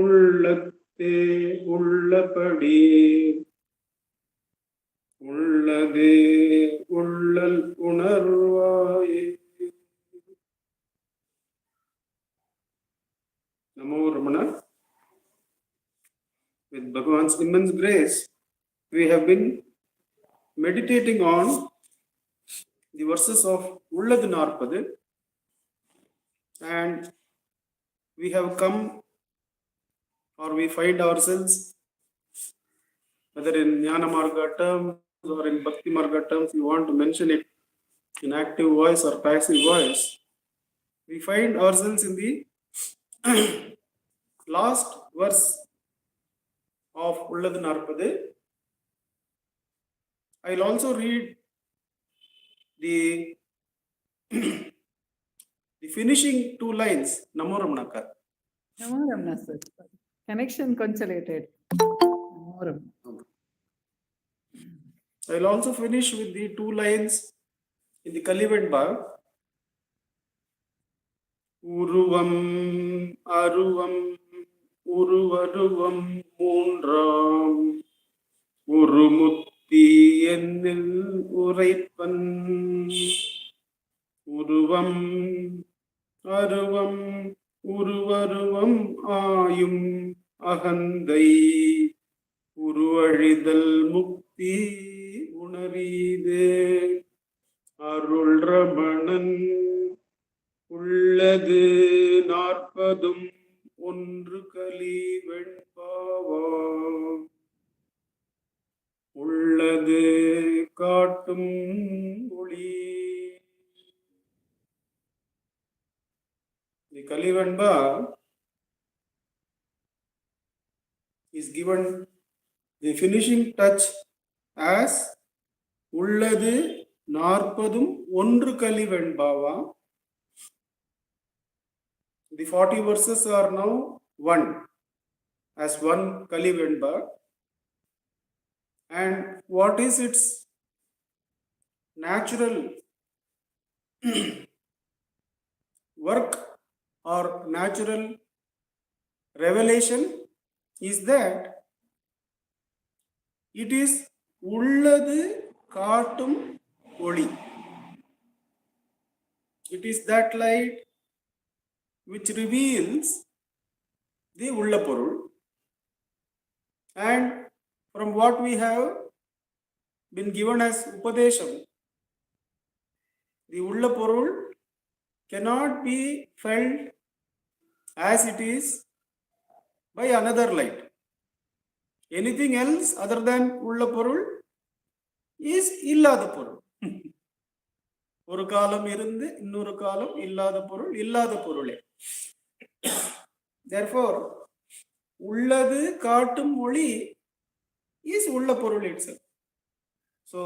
உள்ளத்தே உள்ளபடி உள்ளதே உள்ளல் உணர்வாயே. Namo Ramana. With Bhagavan's immense grace, we have been meditating on the verses of Ulladu Narpadu, and we have come, or we find ourselves, whether in Jnana Marga terms or in Bhakti Marga terms, you want to mention it in active voice or passive voice, we find ourselves in the last verse of Ulladu Narpadu. I will also read the finishing two lines. Namo Ramanaka. Namo Ramana sir. Connection consolidated. Namo Ramana. I will also finish with the two lines in the Kalivendba. Uruvam aruvam uruvaruvam moonram urumutti ennil uraipan uruvam aruvam uruvaruvam aayum ahandai uruvalidal mukti unaride arul ramanan உள்ளது நாற்பதும் ஒன்று கலி வெண்பாவா உள்ளது காட்டும் ஒளி. The Kalivenba is given the finishing touch as உள்ளது நாற்பதும் ஒன்று கலி வெண்பாவா. The 40 verses are now one, as one Kalivenba. And what is its natural work or natural revelation is that it is Ulladu Kaatum Oli. It is that light which reveals the Ullaporul. And from what we have been given as Upadesham, the Ullaporul cannot be felt as it is by another light. Anything else other than Ullaporul is Illada Porul. ஒரு காலம் இருந்து இன்னொரு காலம் இல்லாத பொருள் இல்லாத பொருளே. Therefore, உள்ளது காட்டும் ஒளி is உள்ள பொருள் itself. So,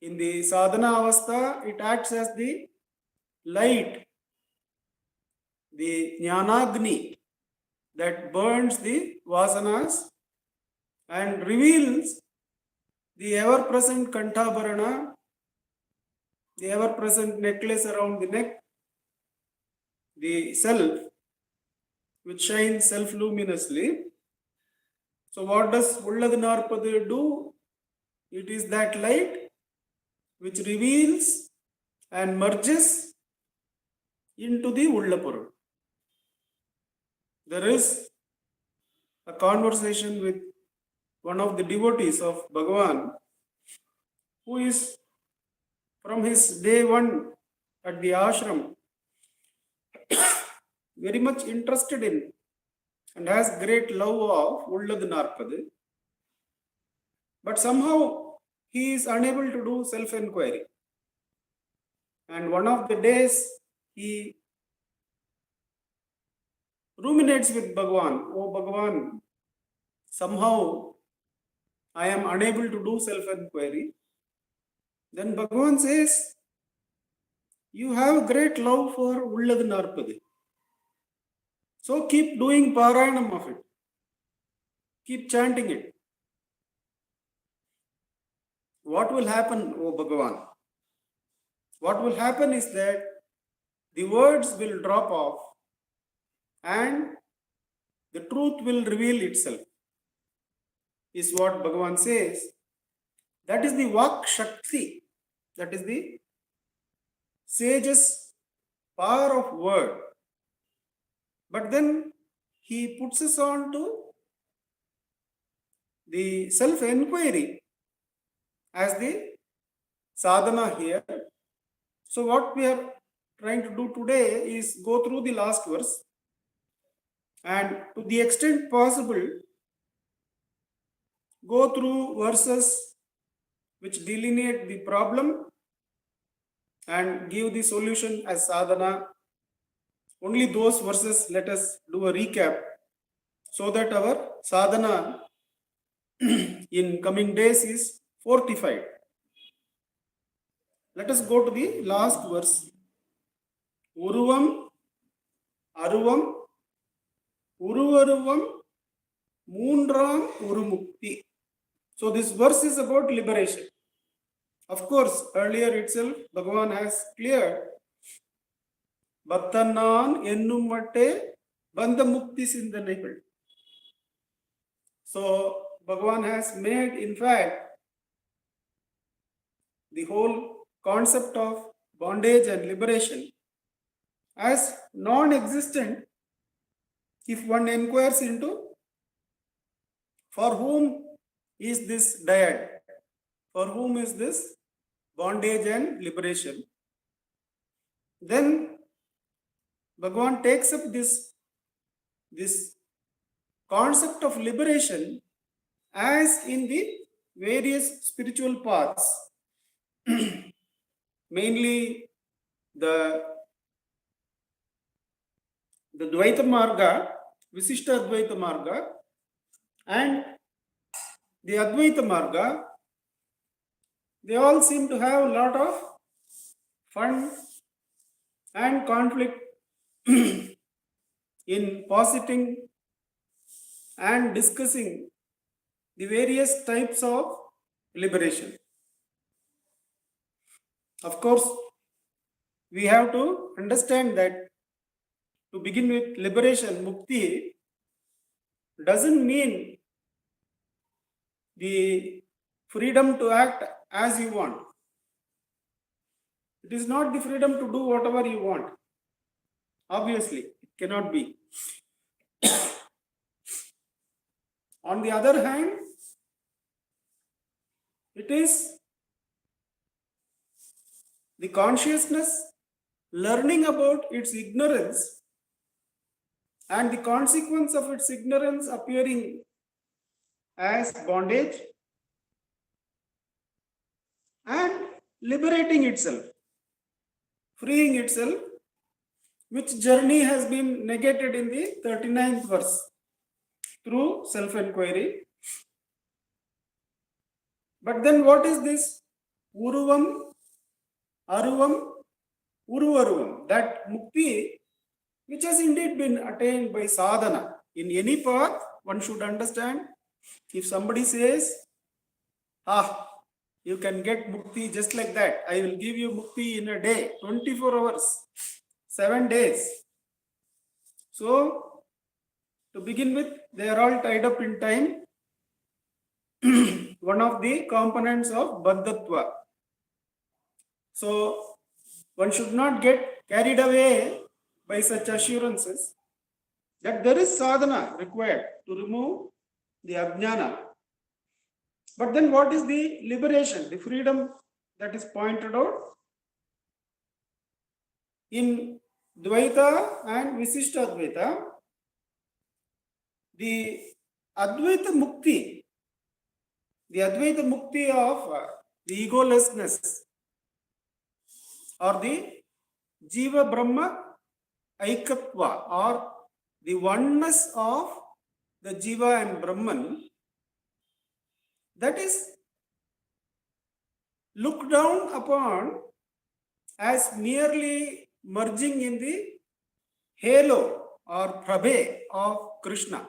in the sadhana avastha, it acts as the light, the jnanagni that burns the vasanas and reveals the ever-present kantabharana, the ever-present necklace around the neck, the self, which shines self-luminously. So what does Ulladu Narpadu do? It is that light which reveals and merges into the Ullaporul. There is a conversation with one of the devotees of Bhagavan, who is from his day one at the ashram very much interested in and has great love of Ulladu Narpadu, but somehow he is unable to do self-inquiry. And one of the days he ruminates with Bhagavan, "Oh Bhagavan, somehow I am unable to do self-inquiry." Then Bhagavan says, "You have great love for Ulladu Narpadu. So keep doing Parayanam of it. Keep chanting it. What will happen, O Bhagavan? What will happen is that the words will drop off and the truth will reveal itself, is what Bhagavan says. That is the Vak Shakti, that is the sage's power of word. But then he puts us on to the self-enquiry as the sadhana here. So what we are trying to do today is go through the last verse and to the extent possible go through verses which delineate the problem and give the solution as sadhana. Only those verses let us do a recap so that our sadhana in coming days is fortified. Let us go to the last verse. Uruvam, Aruvam, Uruvaruvam, Moondram Urumukti. So this verse is about liberation. Of course, earlier itself, Bhagavan has cleared Bhattanan Ennumatte Bandhamukti Sindhanaigal. So Bhagavan has made, in fact, the whole concept of bondage and liberation as non-existent if one inquires into for whom is this dyad, for whom is this bondage and liberation. Then Bhagavan takes up this concept of liberation as in the various spiritual paths, mainly the Dvaita Marga, Visishta Advaita Marga, and the Advaita Marga. They all seem to have a lot of fun and conflict in positing and discussing the various types of liberation. Of course, we have to understand that to begin with, liberation, mukti, doesn't mean the freedom to act as you want. It is not the freedom to do whatever you want. Obviously, it cannot be. On the other hand, it is the consciousness learning about its ignorance and the consequence of its ignorance appearing as bondage and liberating itself, freeing itself, which journey has been negated in the 39th verse through self-enquiry. But then what is this Uruvam, Aruvam, Uruvaruvam? That mukti which has indeed been attained by sadhana. In any path, one should understand, if somebody says, you can get mukti just like that, I will give you mukti in a day, 24 hours, 7 days. So, to begin with, they are all tied up in time. One of the components of baddhatva. So, one should not get carried away by such assurances that there is sadhana required to remove the ajnana. But then what is the liberation, the freedom that is pointed out? In Dvaita and Visishta Advaita, the Advaita Mukti of the egolessness or the Jiva Brahma Aikatva or the oneness of the Jiva and Brahman, that is looked down upon as merely merging in the halo or prabhe of Krishna.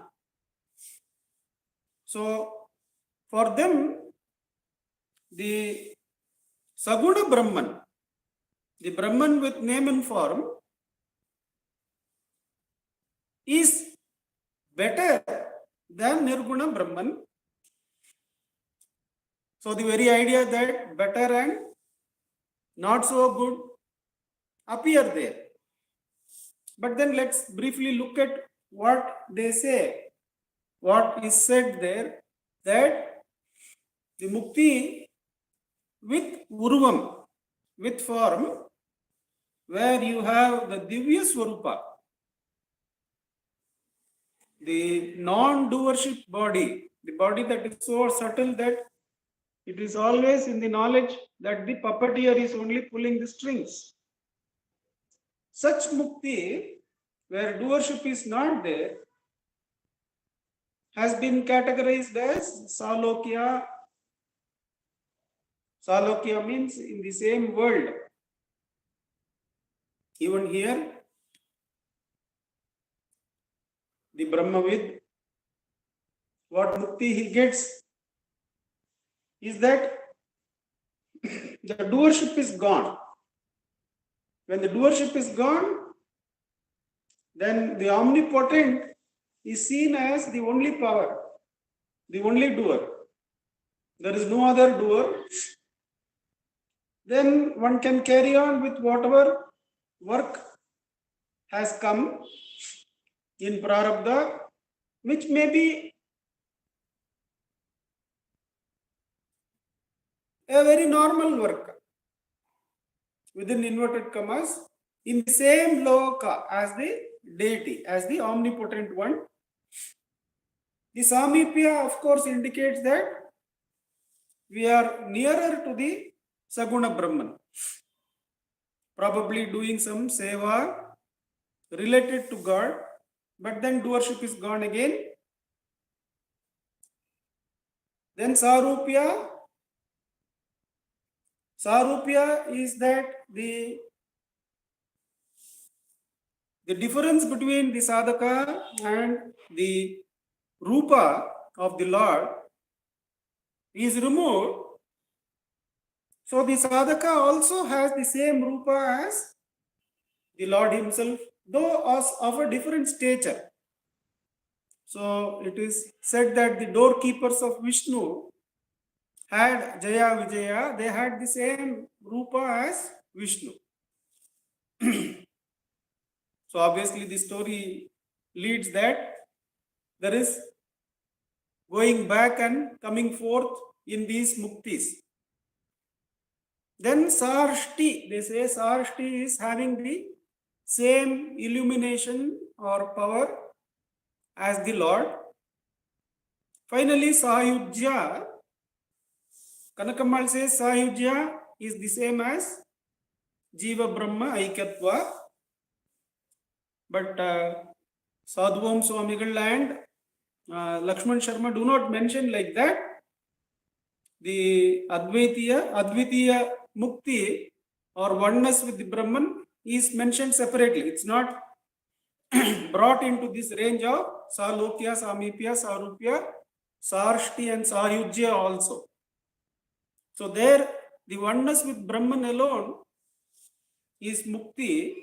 So, for them, the Saguna Brahman, the Brahman with name and form, is better than Nirguna Brahman. So the very idea that better and not so good appear there. But then let's briefly look at what they say. What is said there, that the mukti with uruvam, with form, where you have the Divya Swarupa, the non-doership body, the body that is so subtle that it is always in the knowledge that the puppeteer is only pulling the strings. Such mukti, where doership is not there, has been categorized as Salokya. Salokya means in the same world. Even here, the Brahmavid, what mukti he gets is that the doership is gone. When the doership is gone, then the omnipotent is seen as the only power, the only doer. There is no other doer. Then one can carry on with whatever work has come in prarabdha, which may be a very normal work, within inverted commas, in the same loka as the deity, as the omnipotent one. The Samipya, of course, indicates that we are nearer to the Saguna Brahman, probably doing some seva related to God, but then doership is gone again. Then Sarupya is that the difference between the sadhaka and the rupa of the Lord is removed. So the sadhaka also has the same rupa as the Lord himself, though of a different stature. So it is said that the doorkeepers of Vishnu had Jaya Vijaya, they had the same rupa as Vishnu. So obviously the story leads that there is going back and coming forth in these muktis. Then Sarshti, they say Sarshti is having the same illumination or power as the Lord. Finally, Sayujya, Kanakamal says Sayujya is the same as Jiva Brahma Aikatva. But Sadhuvam Swamigal and Lakshman Sharma do not mention like that. The Advitiya Mukti or oneness with the Brahman is mentioned separately. It's not brought into this range of Salokya, Samipya, Sarupya, Sarshti and Sayujya also. So there, the oneness with Brahman alone is Mukti.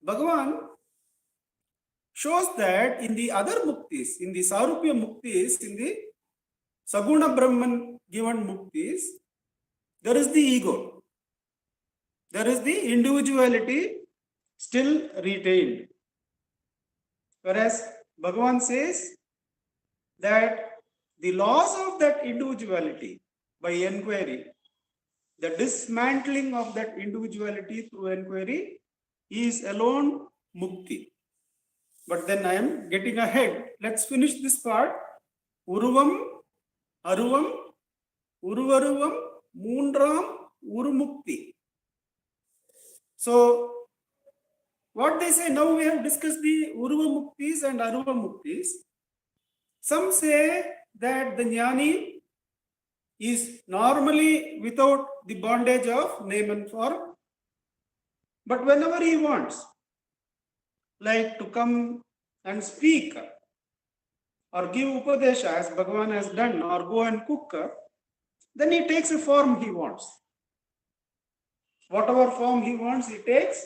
Bhagavan shows that in the other muktis, in the Sarupya muktis, in the Saguna Brahman given muktis, there is the ego. There is the individuality still retained. Whereas Bhagavan says that the loss of that individuality by enquiry, the dismantling of that individuality through enquiry is alone mukti. But then I am getting ahead. Let's finish this part. Uruvam, Aruvam, Uruvaruvam, Moondram, Urumukti. So, what they say, now we have discussed the Uruva Muktis and Aruva Muktis. Some say that the Jnani is normally without the bondage of name and form. But whenever he wants, like to come and speak or give upadesha as Bhagavan has done, or go and cook, then he takes a form he wants. Whatever form he wants, he takes,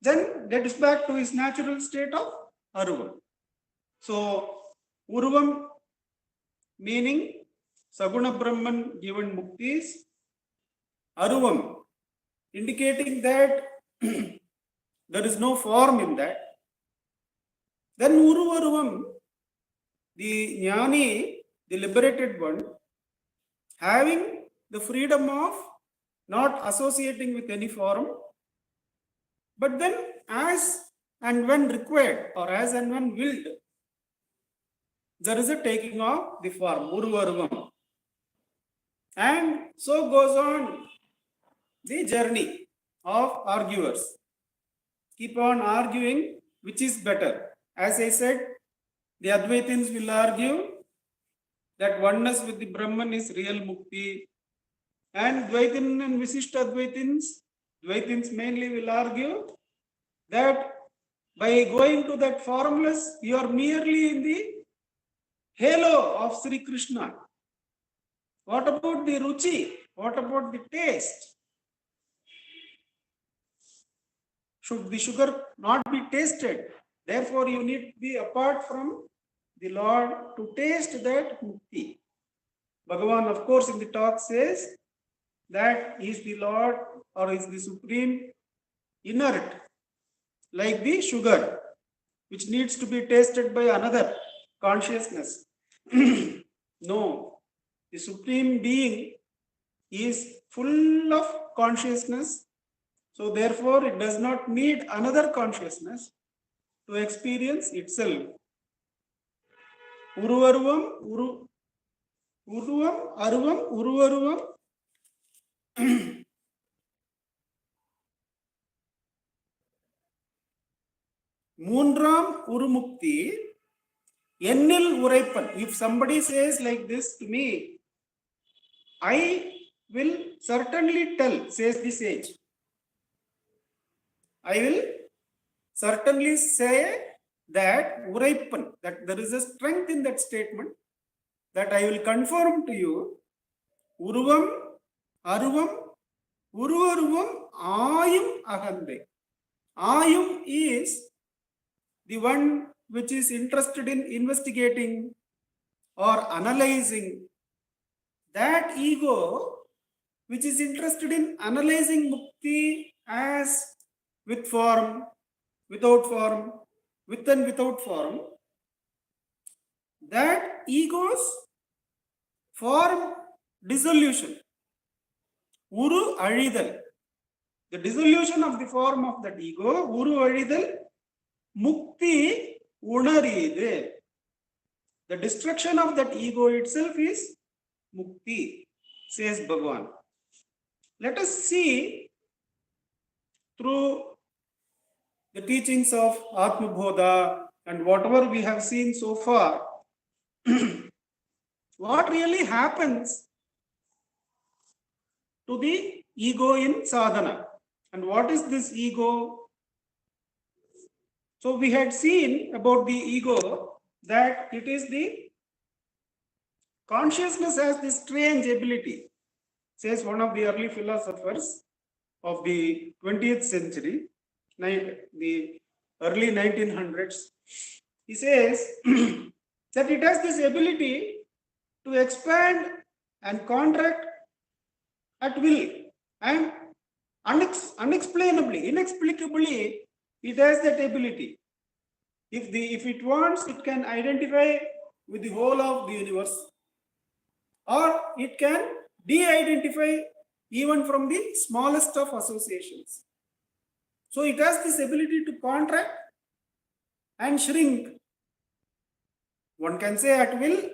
then gets back to his natural state of Aruvam. So, Uruvam meaning Saguna Brahman given muktis, Aruvam indicating that there is no form in that. Then Uruvaruvam, the Jnani, the liberated one, having the freedom of not associating with any form, but then as and when required or as and when willed, there is a taking of the form, Uruvaruvam. And so goes on the journey of arguers. Keep on arguing which is better. As I said, the Advaitins will argue that oneness with the Brahman is real mukti. And Dvaitin and Visishta Dvaitins mainly will argue that by going to that formless, you are merely in the halo of Sri Krishna. What about the ruchi? What about the taste? Should the sugar not be tasted? Therefore, you need to be apart from the Lord to taste that mukti. Bhagavan, of course, in the talk says that he is the Lord or is the supreme inert, like the sugar, which needs to be tasted by another consciousness. No, the supreme being is full of consciousness. So therefore, it does not need another consciousness to experience itself. Uruvaruvam, Uruvam, Aruvam, Uruvaruvam. Moonram Urumukti, Ennil Uraipan. If somebody says like this to me, I will certainly tell, says the sage. I will certainly say that Uraipan, that there is a strength in that statement, that I will confirm to you, Uruvam, Aruvam, Uruvaruvam, Ayum Ahande. Ayum is the one which is interested in investigating or analyzing. That ego which is interested in analyzing mukti as with form, without form, with and without form, that ego's form dissolution, Uru Aridal, the dissolution of the form of that ego, Uru Aridal, Mukti Unaride. The destruction of that ego itself is Mukti, says Bhagavan. Let us see through the teachings of Atma Bodha and whatever we have seen so far, what really happens to the ego in sadhana. And what is this ego? So we had seen about the ego that it is the consciousness has this strange ability, says one of the early philosophers of the 20th century, the early 1900s. He says that it has this ability to expand and contract at will, and inexplicably, it has that ability. If it wants, it can identify with the whole of the universe, or it can de-identify even from the smallest of associations. So it has this ability to contract and shrink. One can say at will,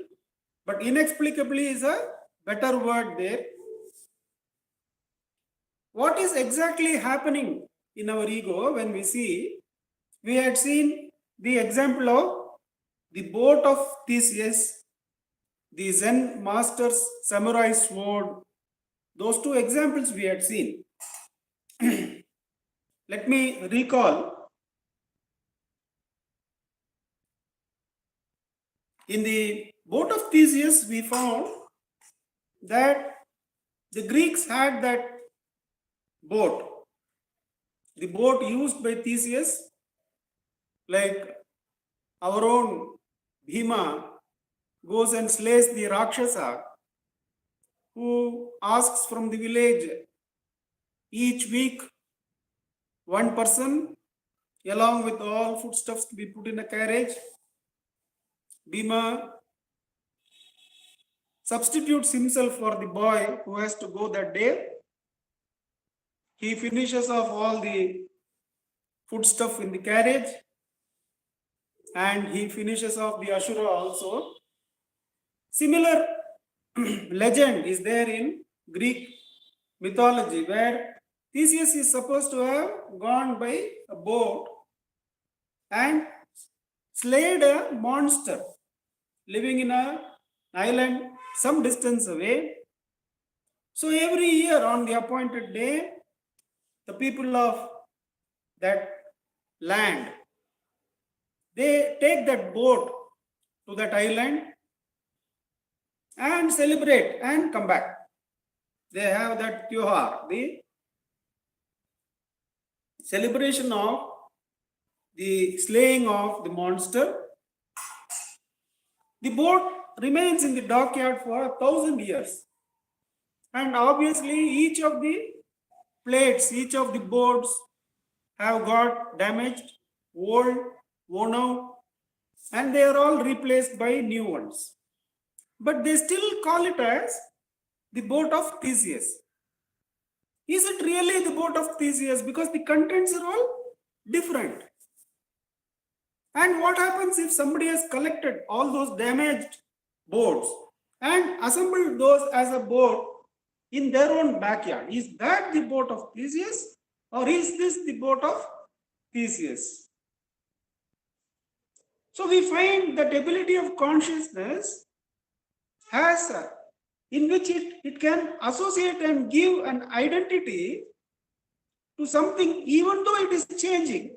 but inexplicably is a better word there. What is exactly happening in our ego when we see? We had seen the example of the boat of Theseus, the Zen master's samurai sword. Those two examples we had seen. Let me recall. In the boat of Theseus, we found that the Greeks had that boat. The boat used by Theseus, like our own Bhima goes and slays the Rakshasa, who asks from the village each week one person along with all foodstuffs to be put in a carriage. Bhima substitutes himself for the boy who has to go that day. He finishes off all the foodstuff in the carriage and he finishes off the Ashura also. Similar legend is there in Greek mythology where Theseus is supposed to have gone by a boat and slayed a monster living in an island some distance away. So every year on the appointed day, the people of that land, they take that boat to that island and celebrate and come back. They have that Tyohar, the celebration of the slaying of the monster. The boat remains in the dockyard for 1,000 years. And obviously each of the plates, each of the boards have got damaged, old, worn out, and they are all replaced by new ones. But they still call it as the boat of Theseus. Is it really the boat of Theseus? Because the contents are all different. And what happens if somebody has collected all those damaged boats and assembled those as a boat in their own backyard? Is that the boat of Theseus or is this the boat of Theseus? So we find that ability of consciousness has in which it can associate and give an identity to something even though it is changing.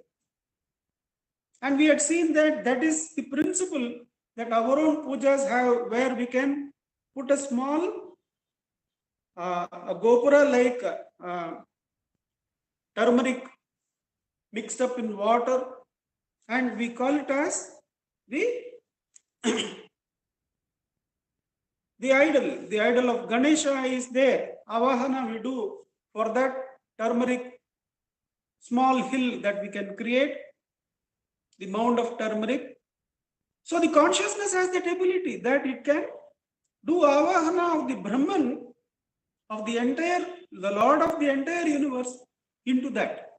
And we had seen that that is the principle that our own pujas have, where we can put a small a gopura like turmeric mixed up in water, and we call it as the idol of Ganesha is there. Avahana we do for that turmeric small hill that we can create, the mound of turmeric. So the consciousness has that ability that it can do avahana of the Brahman, of the entire, the Lord of the entire universe into that.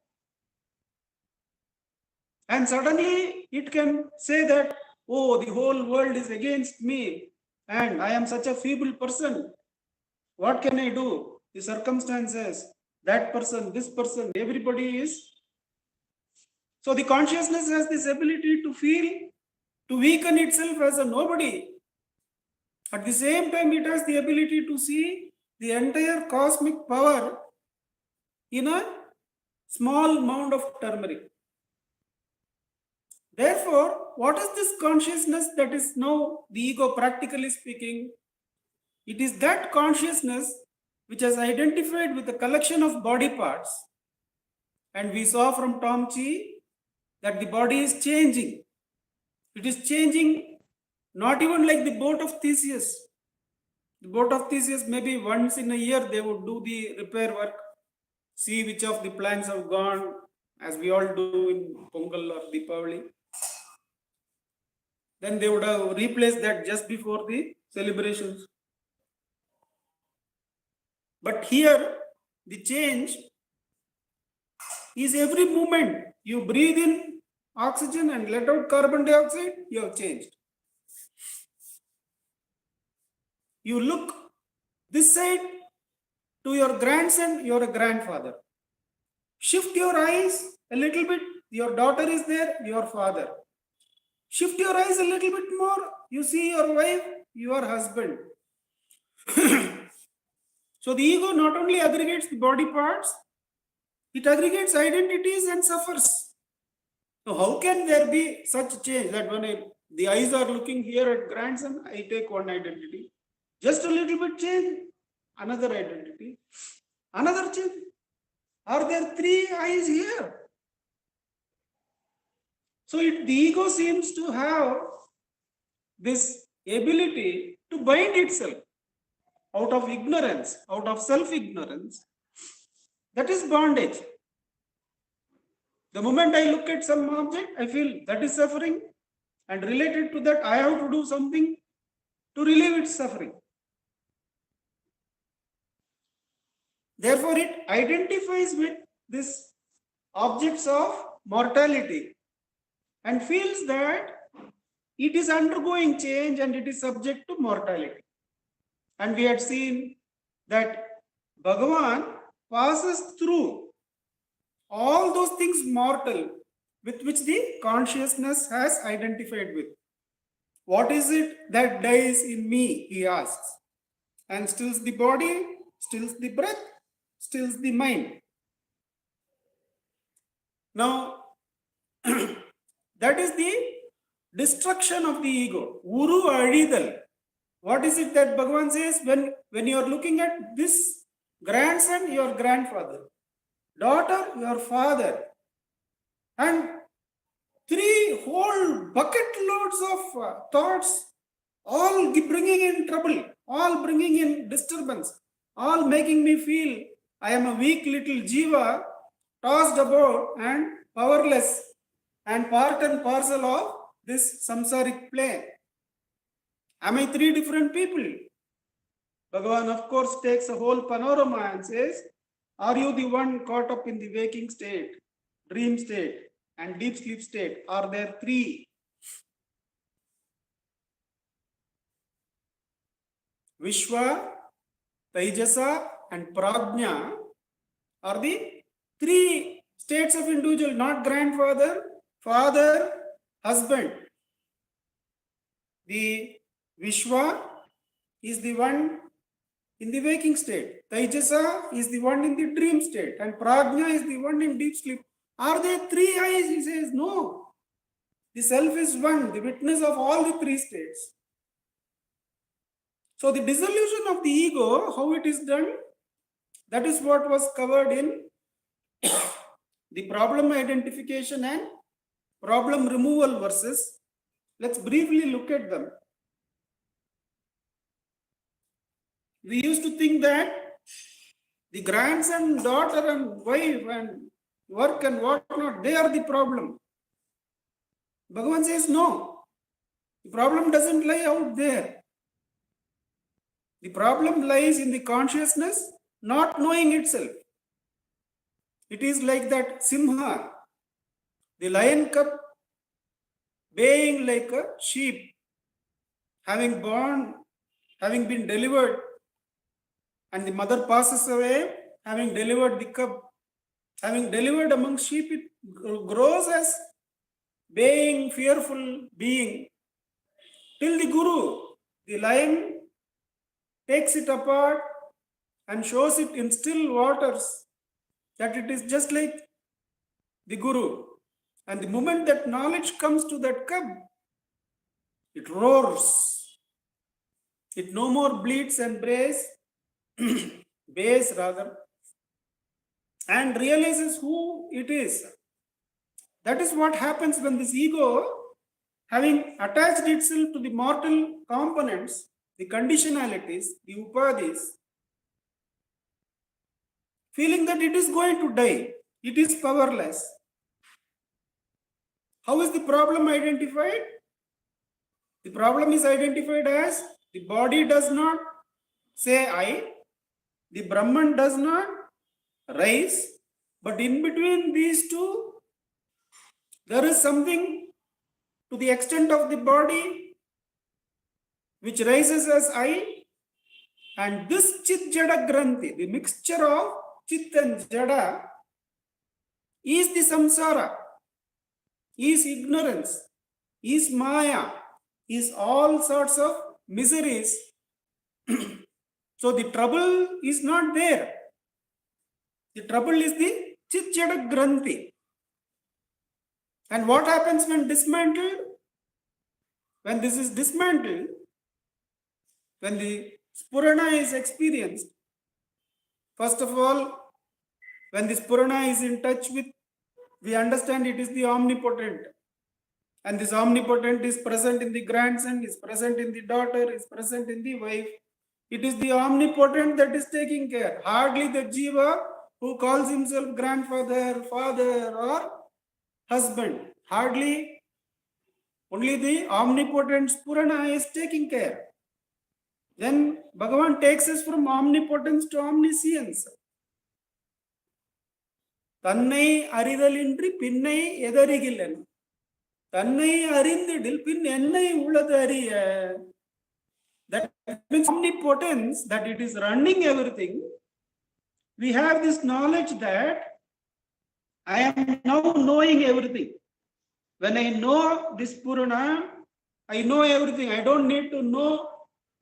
And suddenly it can say that, oh, the whole world is against me and I am such a feeble person. What can I do? The circumstances, that person, this person, everybody is. So the consciousness has this ability to feel, to weaken itself as a nobody. At the same time, it has the ability to see the entire cosmic power in a small mound of turmeric. Therefore, what is this consciousness that is now the ego, practically speaking? It is that consciousness which has identified with a collection of body parts. And we saw from Tom Chi that the body is changing. It is changing not even like the boat of Theseus. The boat of Theseus, maybe once in a year they would do the repair work, see which of the planks have gone, as we all do in Pongal or Deepavali. Then they would have replaced that just before the celebrations. But here, the change is every moment. You breathe in oxygen and let out carbon dioxide, you have changed. You look this side to your grandson, you are a grandfather. Shift your eyes a little bit, your daughter is there, your father. Shift your eyes a little bit more, you see your wife, your husband. So the ego not only aggregates the body parts, it aggregates identities and suffers. So how can there be such change that when the eyes are looking here at grandson, I take one identity. Just a little bit change, another identity, another change. Are there three eyes here? So the ego seems to have this ability to bind itself out of ignorance, out of self-ignorance. That is bondage. The moment I look at some object, I feel that is suffering, and related to that, I have to do something to relieve its suffering. Therefore, it identifies with these objects of mortality and feels that it is undergoing change and it is subject to mortality. And we had seen that Bhagavan passes through all those things mortal with which the consciousness has identified with. What is it that dies in me, he asks, and stills the body, stills the breath, stills the mind. Now, that is the destruction of the ego. Uru Adidal. What is it that Bhagavan says when you are looking at this grandson, your grandfather, daughter, your father, and three whole bucket loads of thoughts, all bringing in trouble, all bringing in disturbance, all making me feel I am a weak little jiva, tossed about and powerless and part and parcel of this samsaric plane. Am I three different people? Bhagavan, of course, takes a whole panorama and says, are you the one caught up in the waking state, dream state, and deep sleep state? Are there three? Vishwa, Taijasa, and Prajna are the three states of individual, not grandfather, father, husband. The Vishwa is the one in the waking state. Taijasa is the one in the dream state. And Prajna is the one in deep sleep. Are there three eyes? He says, no. The self is one, the witness of all the three states. So the dissolution of the ego, how it is done, that is what was covered in the problem identification and problem removal verses. Let's briefly look at them. We used to think that the grandson, daughter, and wife, and work and whatnot, they are the problem. Bhagavan says, no. The problem doesn't lie out there. The problem lies in the consciousness not knowing itself. It is like that Simha, the lion cub, baying like a sheep, having been delivered, and the mother passes away, having delivered the cub. Having delivered among sheep, it grows as baying, fearful being, till the Guru, the lion, takes it apart and shows it in still waters that it is just like the Guru. And the moment that knowledge comes to that cub, it roars. It no more bleats and brays, bays rather, and realizes who it is. That is what happens when this ego, having attached itself to the mortal components, the conditionalities, the upadhis, feeling that it is going to die, it is powerless. How is the problem identified? The problem is identified as the body does not say I, the Brahman does not rise, but in between these two, there is something to the extent of the body which rises as I, and this Chit Jada Granthi, the mixture of Chit and Jada, is the samsara, is ignorance, is maya, is all sorts of miseries. So the trouble is not there. The trouble is the Chit Jada Granthi. And what happens when dismantled? When this is dismantled, when the Spurana is experienced, first of all, when the Spurana is in touch with, we understand it is the omnipotent. And this omnipotent is present in the grandson, is present in the daughter, is present in the wife. It is the omnipotent that is taking care. Hardly the jiva who calls himself grandfather, father, or husband. Hardly, only the omnipotent Purana is taking care. Then Bhagavan takes us from omnipotence to omniscience. Tannai aridalindri pinnai edarigilen. Tannai arindidil pin ennai ulladariya. That means omnipotence, that it is running everything. We have this knowledge that I am now knowing everything. When I know this Purana, I know everything. I don't need to know,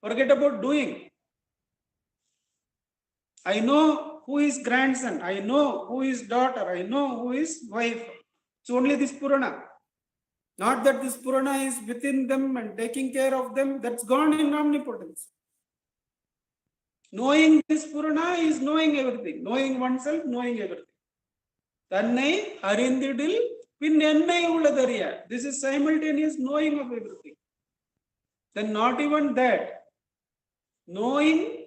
forget about doing. I know who is grandson, I know who is daughter, I know who is wife. It's only this Purana. Not that this Purana is within them and taking care of them, that's gone in omnipotence. Knowing this Purana is knowing everything, knowing oneself, knowing everything. Tannai arindidil pin ennai ulladariya. This is simultaneous knowing of everything. Then not even that. Knowing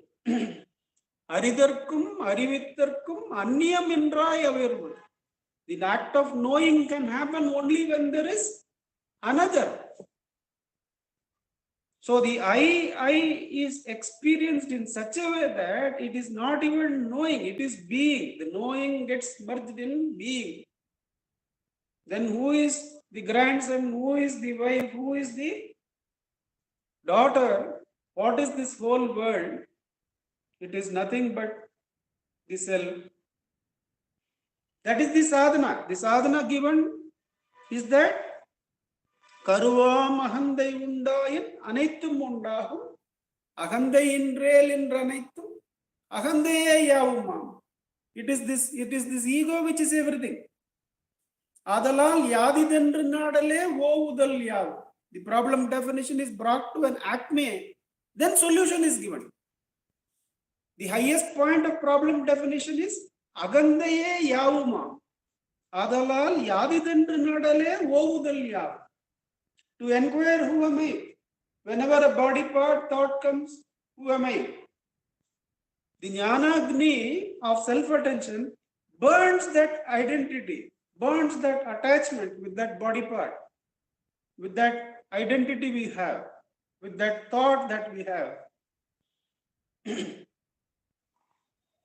Aridarkum, Arivitharkum, Anniyam Indrai available. The act of knowing can happen only when there is another. So the I is experienced in such a way that it is not even knowing, it is being. The knowing gets merged in being. Then who is the grandson, who is the wife, who is the daughter? What is this whole world? It is nothing but the self. That is the sadhana. The sadhana given is that Karuvam ahandai undayin anaithum undahum ahandai inrel inranaithum ahandai yavumam. It is this ego which is everything. Adalal yadidendru nadale vovudal yav. The problem definition is brought to an acme, then solution is given. The highest point of problem definition is agandaye yavuma. Adalal yadidendru nadale vovudal yav. To inquire who am I? Whenever a body part thought comes, who am I? The jnana-agni of self-attention burns that identity, burns that attachment with that body part, with that identity we have, with that thought that we have.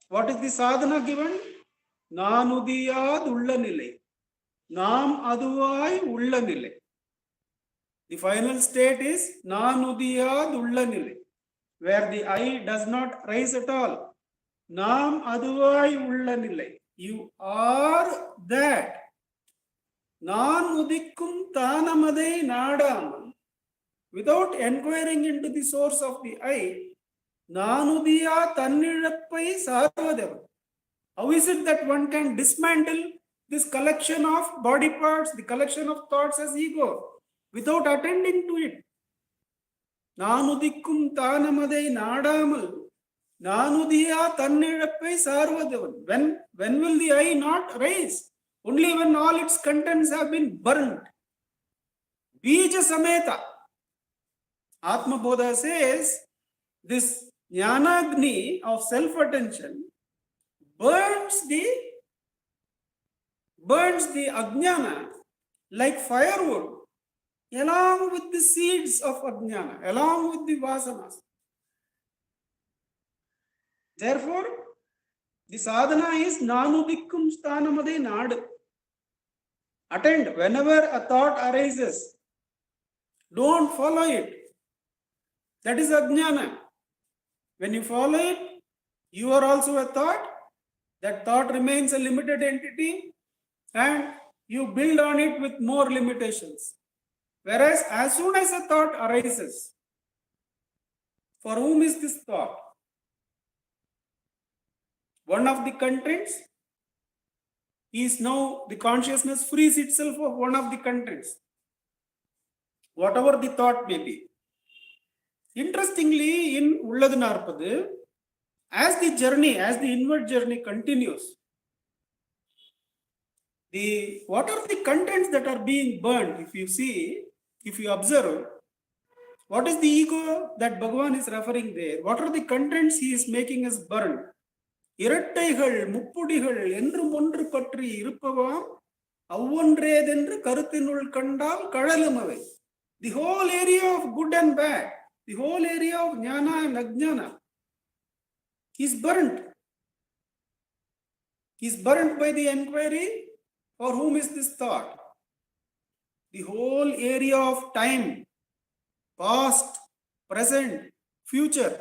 What is the sadhana given? Nanudiyad ulla nilai. Nam aduvai ulla nilai. The final state is Nanudiyad ulla nilai, where the I does not rise at all. Nam aduvai ulla nilai. You are that. Nan udikkum tanamadai nadam. Without inquiring into the source of the I, Nanudiya tannilappai sarvadevam. How is it that one can dismantle this collection of body parts, the collection of thoughts as ego, without attending to it? Nanudikkum tanamadai nadamal. Nanudiya tannilappai sarvadevam. When will the I not rise? Only when all its contents have been burned. Bija sameta. Atma Bodha says this jnana-agni of self-attention burns the ajnana like firewood, along with the seeds of ajnana, along with the vasanas. Therefore, the sadhana is nanudikkum sthanamade nadu. Attend whenever a thought arises. Don't follow it. That is ajnana. When you follow it, you are also a thought. That thought remains a limited entity and you build on it with more limitations. Whereas as soon as a thought arises, for whom is this thought? One of the contents is now the consciousness frees itself of one of the contents, whatever the thought may be. Interestingly, in Ulladu Narpadu, as the inward journey continues, what are the contents that are being burned? If you see, if you observe, what is the ego that Bhagavan is referring there? What are the contents he is making us burn? இரட்டைகள் முப்புடிகள் என்றும் ஒன்று பற்றி இருப்பவாம் அவ்வொன்றேதென்று கருத்தினுள் கண்டால் கழலும் அவை. The whole area of good and bad, the whole area of jnana and ajnana is burnt. Is burnt by the inquiry. For whom is this thought? The whole area of time, past, present, future.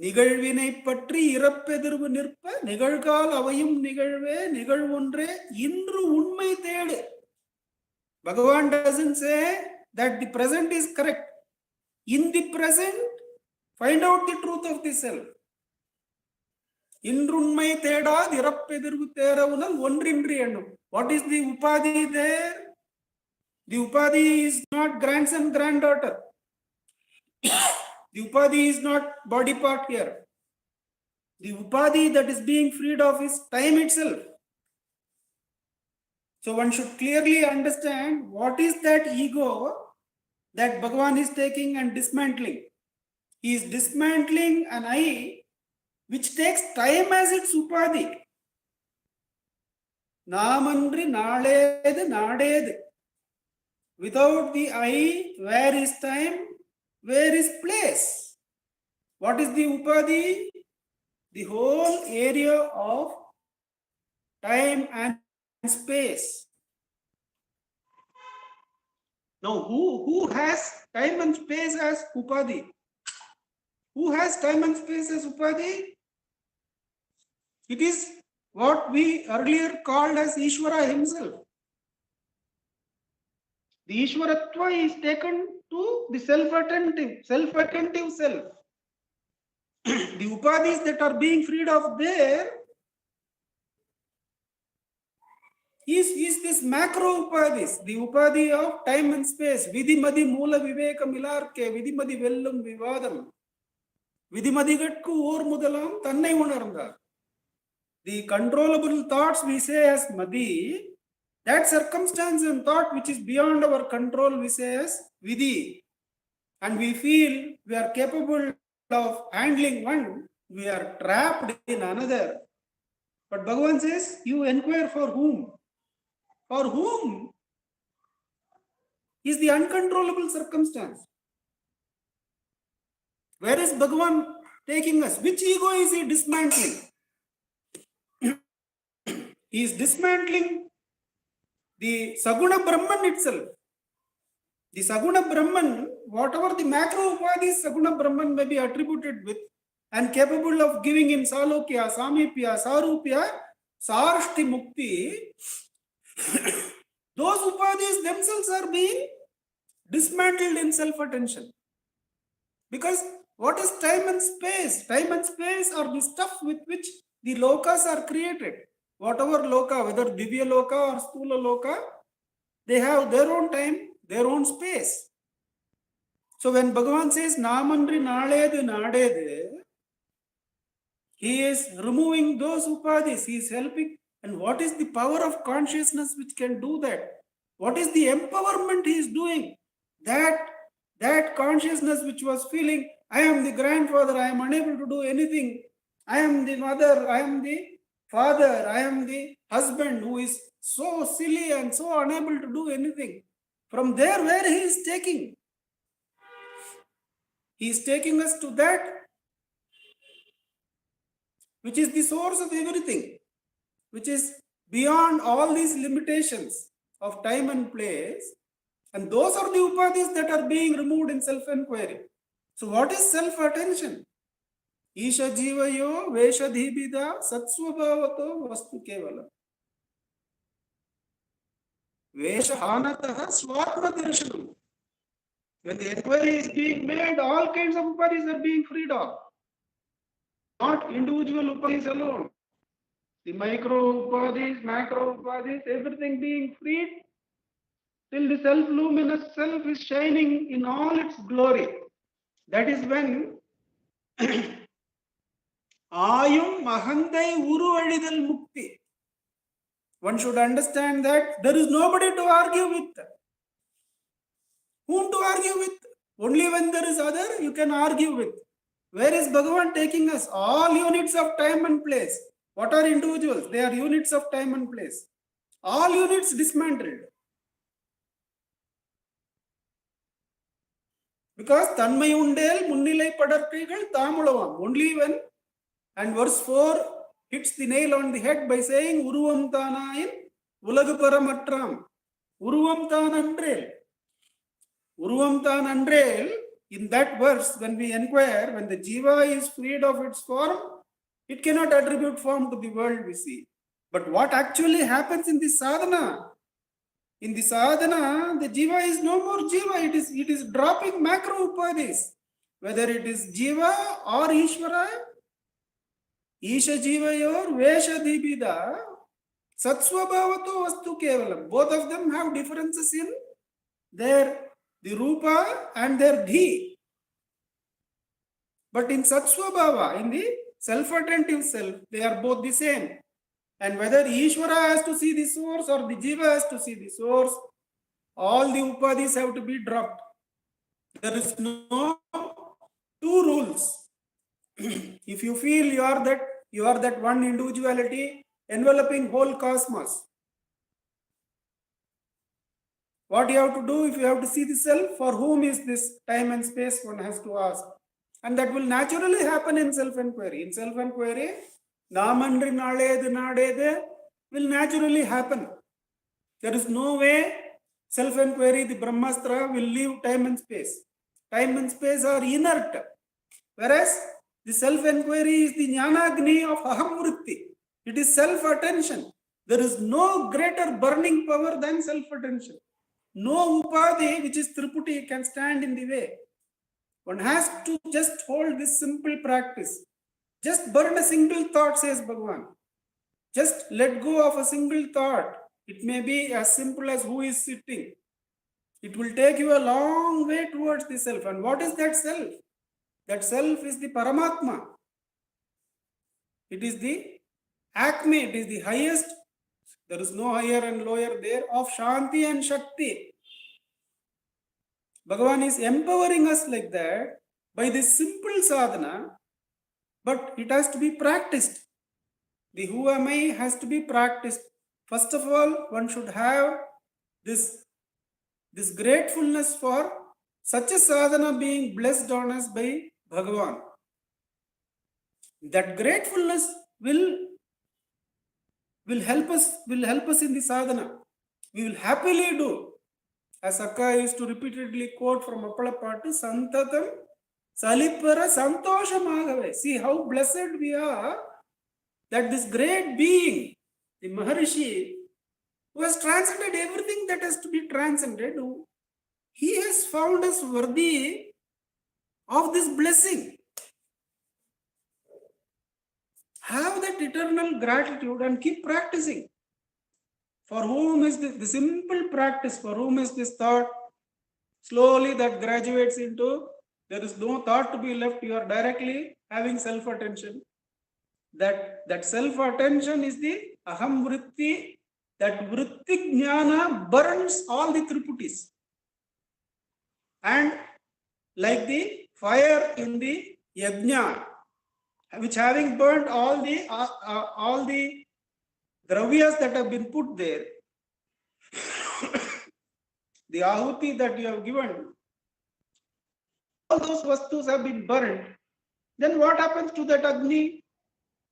நிகழ்வினை பற்றி இறப்பெதிர்வு நிற்ப நிகழ்கால் அவையும் நிகழ்வே நிகழ்வொன்றே இன்று உண்மை தேடு. Bhagavan doesn't say that the present is correct. In the present, find out the truth of the self. இன்றுண்மை தேடாது இறப்பெதிர்வு தேரவுனல் ஒன்றின்றி எண்ணும். What is the upadhi there? The upadhi is not grandson, granddaughter. The upadhi is not body part here. The upadhi that is being freed of is time itself. So one should clearly understand what is that ego that Bhagavan is taking and dismantling. He is dismantling an I which takes time as its upadhi. Namandri naaledu nadedu. Without the I, where is time? Where is place? What is the upadhi? The whole area of time and space. Now, who has time and space as upadhi? Who has time and space as upadhi? It is what we earlier called as Ishvara himself. The Ishvaratva is taken to the self-attentive self. The upadhis that are being freed of there is this macro upadhis, the upadhi of time and space. Vidhimadi moola viveka milarke, vidhimadi vellum vivadam. Vidhimadigatku or mudalam tannai unarndar. The controllable thoughts we say as madi, that circumstance and thought which is beyond our control we say as vidhi. And we feel we are capable of handling one, we are trapped in another. But Bhagavan says, you inquire for whom? For whom is the uncontrollable circumstance? Where is Bhagavan taking us? Which ego is he dismantling? He is dismantling the Saguna Brahman itself. The Saguna Brahman, whatever the macro upadhis Saguna Brahman may be attributed with and capable of giving him Salokya, Samipya, Sarupya, Sarshti Mukti, those upadhis themselves are being dismantled in self-attention. Because what is time and space? Time and space are the stuff with which the lokas are created. Whatever loka, whether Divya loka or Stula loka, they have their own time, their own space. So when Bhagavan says Namandri Naledu Nadedu, he is removing those upadhis, he is helping. And what is the power of consciousness which can do that? What is the empowerment he is doing? That consciousness which was feeling, I am the grandfather, I am unable to do anything. I am the mother, I am the father, I am the husband who is so silly and so unable to do anything. From there, where he is taking? He is taking us to that which is the source of everything, which is beyond all these limitations of time and place. And those are the upadhis that are being removed in self-inquiry. So what is self-attention? Isha jivayo veshadhibida satsvabhavato vastu kevala. Vesha hanataha swatma darshanam. When the inquiry is being made, all kinds of upadhis are being freed of. Not individual upadhis alone. The micro upadhis, macro upadhis, everything being freed till the self-luminous self is shining in all its glory. That is when Ayum Mahandai Uruvalidal Mukti. One should understand that there is nobody to argue with. Whom to argue with? Only when there is other you can argue with. Where is Bhagavan taking us? All units of time and place. What are individuals? They are units of time and place. All units dismantled. Because Tanmay Undel, Munnilai Padarkaigal, Tamulavam. Only when, and verse 4 hits the nail on the head by saying, Uruvam Tanayin, Ulladu Paramatram. Uruvam Tanandrel. Uruvam Tanandrel, in that verse, when we inquire, when the Jiva is freed of its form, it cannot attribute form to the world we see. But what actually happens in the sadhana? In the sadhana, the Jiva is no more Jiva. It is dropping macro upadhis. Whether it is Jiva or Ishvara, Isha Jivayor, Vesha Dibida, Satsvabhavato Vastu Kevalam. Both of them have differences in the Rupa and their Dhi. But in Satsvabhava, in the self-attentive self, they are both the same. And whether Ishvara has to see the source or the Jiva has to see the source, all the upadhis have to be dropped. There is no two rules. If you feel you are that one individuality enveloping whole cosmos, what you have to do, if you have to see the self, for whom is this time and space, one has to ask. And that will naturally happen in self-inquiry. In self-inquiry, Namandri Nalede Nadede will naturally happen. There is no way self-inquiry, the Brahmastra, will leave time and space. Time and space are inert. Whereas the self-inquiry is the Jnanagni of Aham Vritti. It is self-attention. There is no greater burning power than self-attention. No upadhi, which is Triputi, can stand in the way. One has to just hold this simple practice. Just burn a single thought, says Bhagavan. Just let go of a single thought. It may be as simple as who is sitting. It will take you a long way towards the self. And what is that self? That self is the Paramatma. It is the acme, it is the highest. There is no higher and lower there, of Shanti and Shakti. Bhagavan is empowering us like that by this simple sadhana, but it has to be practiced. The who am I has to be practiced. First of all, one should have this gratefulness for such a sadhana being blessed on us by Bhagavan. That gratefulness will help us in the sadhana. We will happily do. As Akka used to repeatedly quote from Appalapattu, Santatam Salipara Santoshamagave. See how blessed we are that this great being, the Maharishi, who has transcended everything that has to be transcended, he has found us worthy of this blessing. Have that eternal gratitude and keep practicing. For whom is the simple practice, for whom is this thought? Slowly that graduates into, there is no thought to be left, you are directly having self-attention. That self-attention is the aham vritti. That vritti jnana burns all the triputis. And like the fire in the yajna, which having burnt all the dravyas that have been put there, the ahuti that you have given, all those vastus have been burned. Then what happens to that Agni?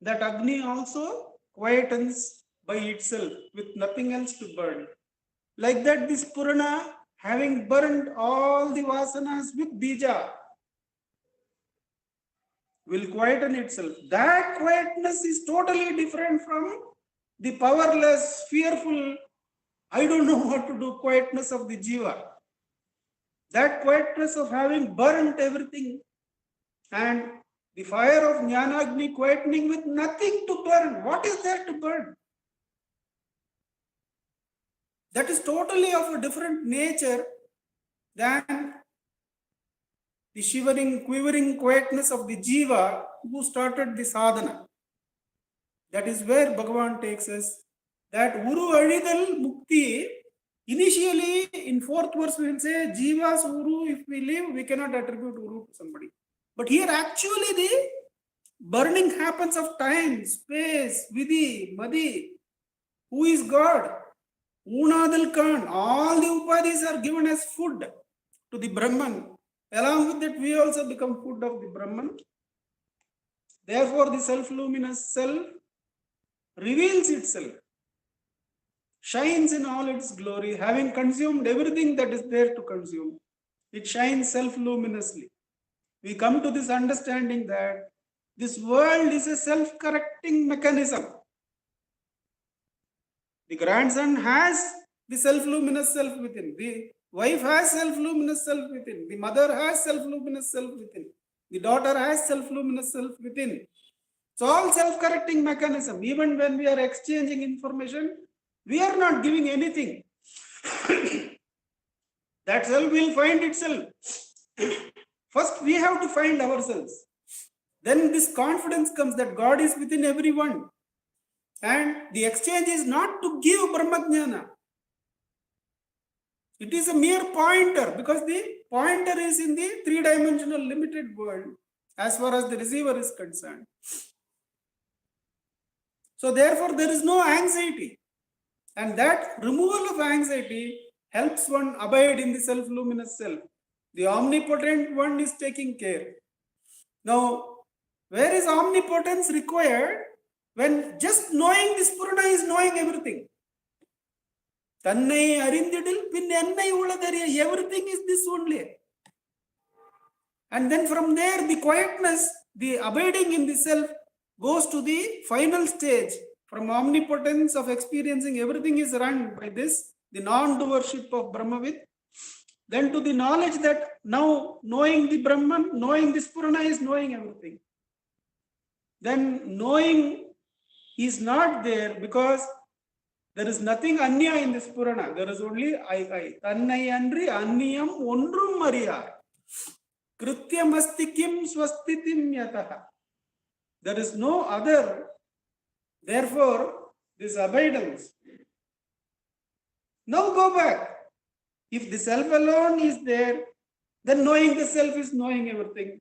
That Agni also quietens by itself with nothing else to burn. Like that, this Purana, having burned all the vasanas with bija, will quieten itself. That quietness is totally different from the powerless, fearful, I don't know what to do quietness of the jiva. That quietness of having burnt everything and the fire of Jnanagni quietening with nothing to burn. What is there to burn? That is totally of a different nature than the shivering, quivering quietness of the jiva who started the sadhana. That is where Bhagavan takes us. That Uru Adidal Mukti, initially in fourth verse we will say, Jiva's Uru, if we live, we cannot attribute Uru to somebody. But here actually the burning happens of time, space, Vidhi, Madhi. Who is God? Unadal Khan. All the Upadhis are given as food to the Brahman. Along with that, we also become food of the Brahman. Therefore, the self-luminous self reveals itself, shines in all its glory, having consumed everything that is there to consume. It shines self-luminously. We come to this understanding that this world is a self-correcting mechanism. The grandson has the self-luminous self within. The wife has self-luminous self within. The mother has self-luminous self within. The daughter has self-luminous self within. It's all self-correcting mechanism. Even when we are exchanging information, we are not giving anything. That self will find itself. First, we have to find ourselves. Then this confidence comes that God is within everyone. And the exchange is not to give Brahmajnana. It is a mere pointer because the pointer is in the three-dimensional limited world as far as the receiver is concerned. So therefore, there is no anxiety. And that removal of anxiety helps one abide in the self-luminous self. The omnipotent one is taking care. Now, where is omnipotence required? When just knowing this Purana is knowing everything. Tannai arindidil pin ennai uladariya. Everything is this only. And then from there, the quietness, the abiding in the self goes to the final stage. From omnipotence of experiencing everything is run by this, the non-doership of Brahmavid. Then to the knowledge that now knowing the Brahman, knowing this Purana is knowing everything. Then knowing is not there because there is nothing anya in this Purana. There is only I. Tannai andri anniyam ondrum mariyar. Krityam asti kim swastitim yataha. There is no other. Therefore, this abidance. Now go back. If the self alone is there, then knowing the self is knowing everything.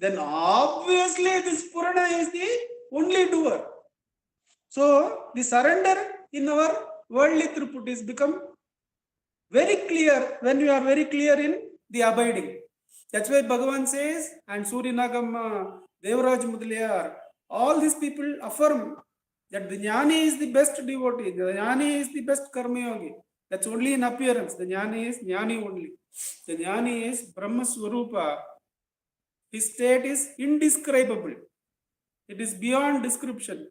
Then obviously this Purana is the only doer. So the surrender in our worldly throughput is become very clear when you are very clear in the abiding. That's why Bhagavan says, and Suryanagama, Devaraj Mudaliyar, all these people affirm that the Jnani is the best devotee, the Jnani is the best Karma Yogi. That's only in appearance. The Jnani is Jnani only. The Jnani is Brahma Swarupa. His state is indescribable. It is beyond description.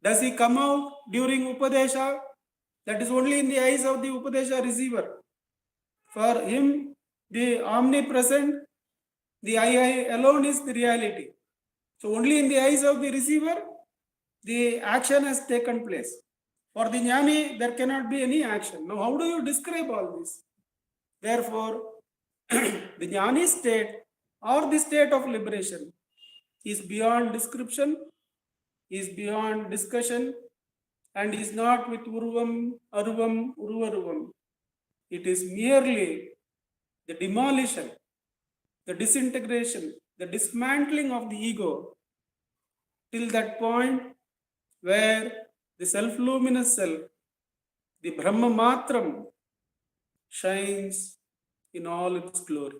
Does he come out during Upadesha? That is only in the eyes of the Upadesha receiver. For him, the omnipresent, the I alone is the reality. So only in the eyes of the receiver, the action has taken place. For the Jnani, there cannot be any action. Now, how do you describe all this? Therefore, the Jnani state or the state of liberation is beyond description, is beyond discussion, and is not with Urvam, Arvam, Uruvaruvam. It is merely the demolition, the disintegration, the dismantling of the ego till that point where the self-luminous self, the Brahma Matram, shines in all its glory.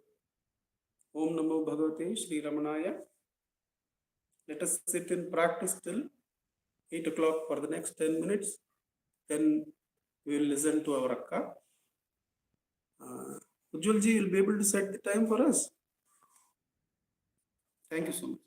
Om Namo Bhagavate Sri Ramanaya. Let us sit in practice till 8 o'clock for the next 10 minutes. Then we will listen to our Akka. Ujjwalji will be able to set the time for us. Thank you so much.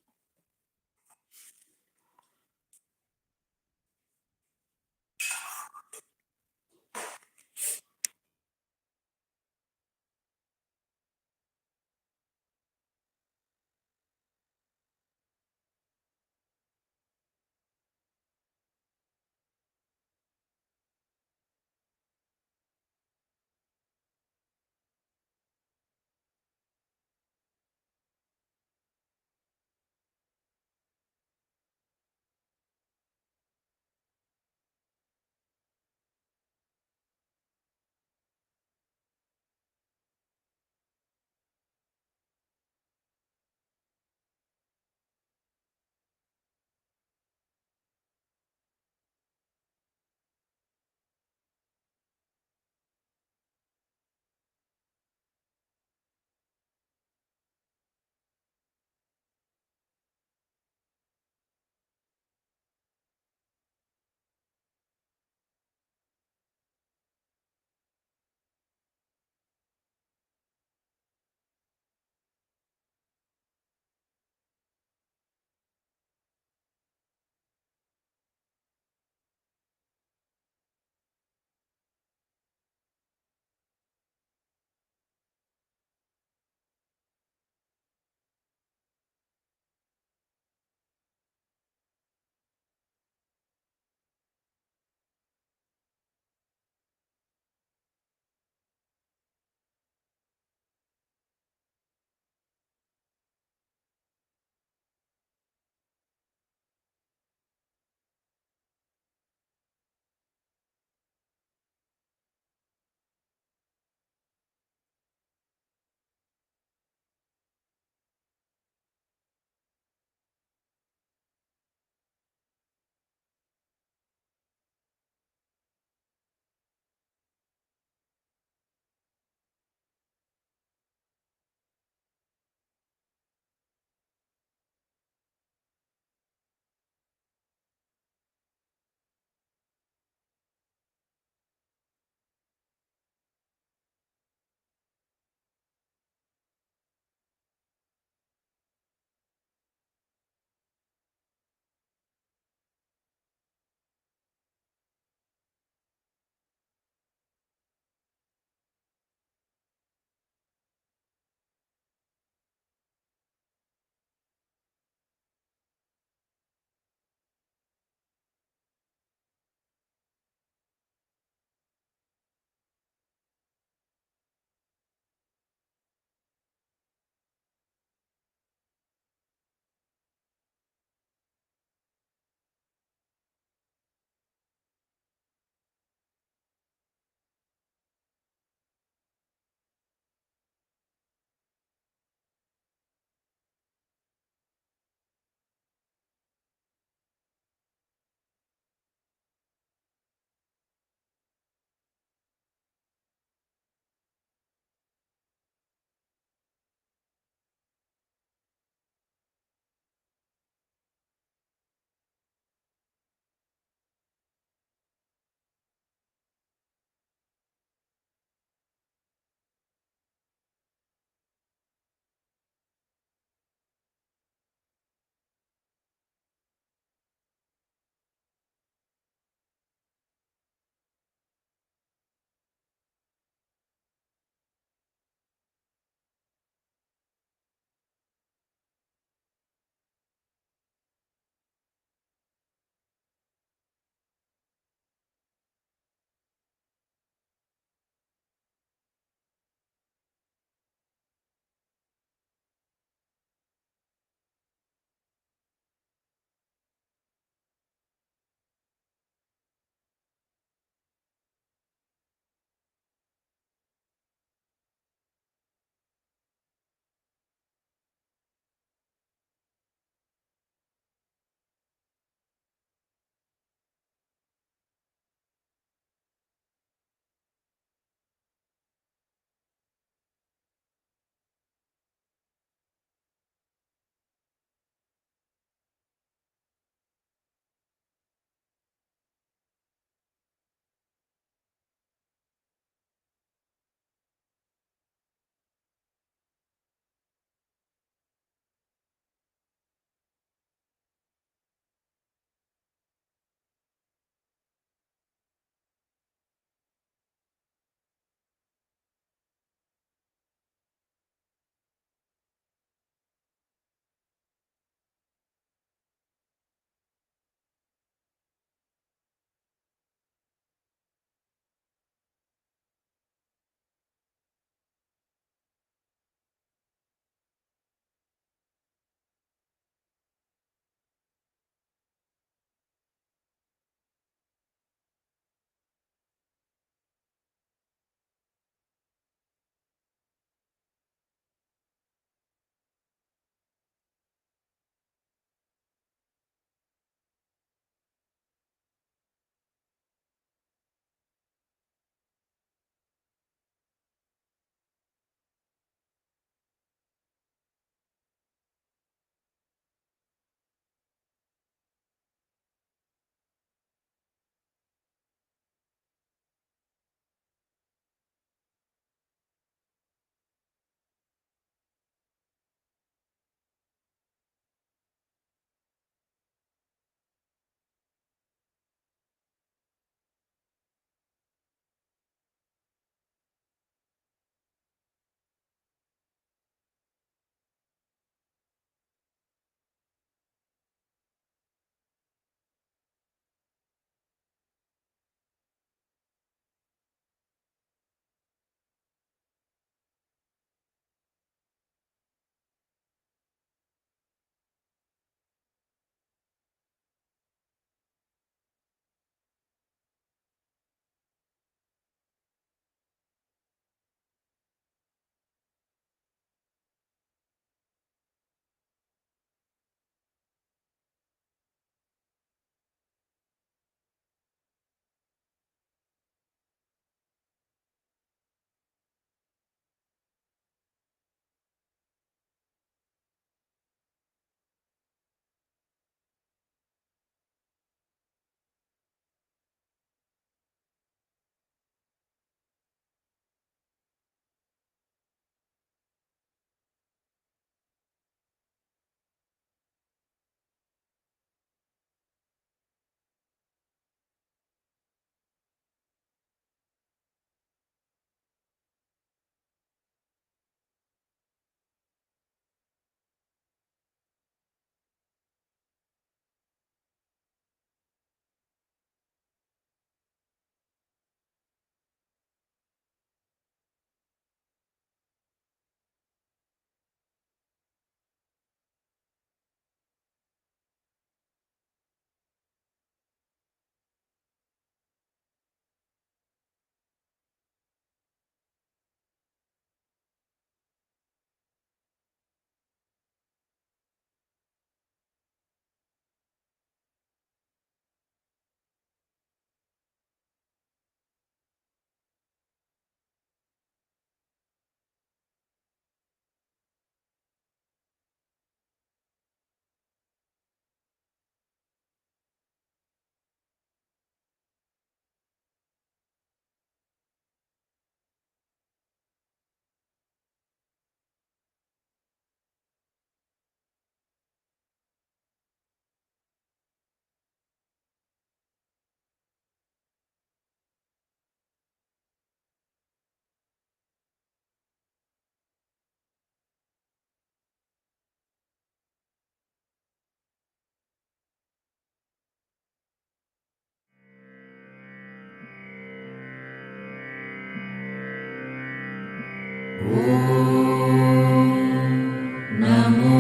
नमो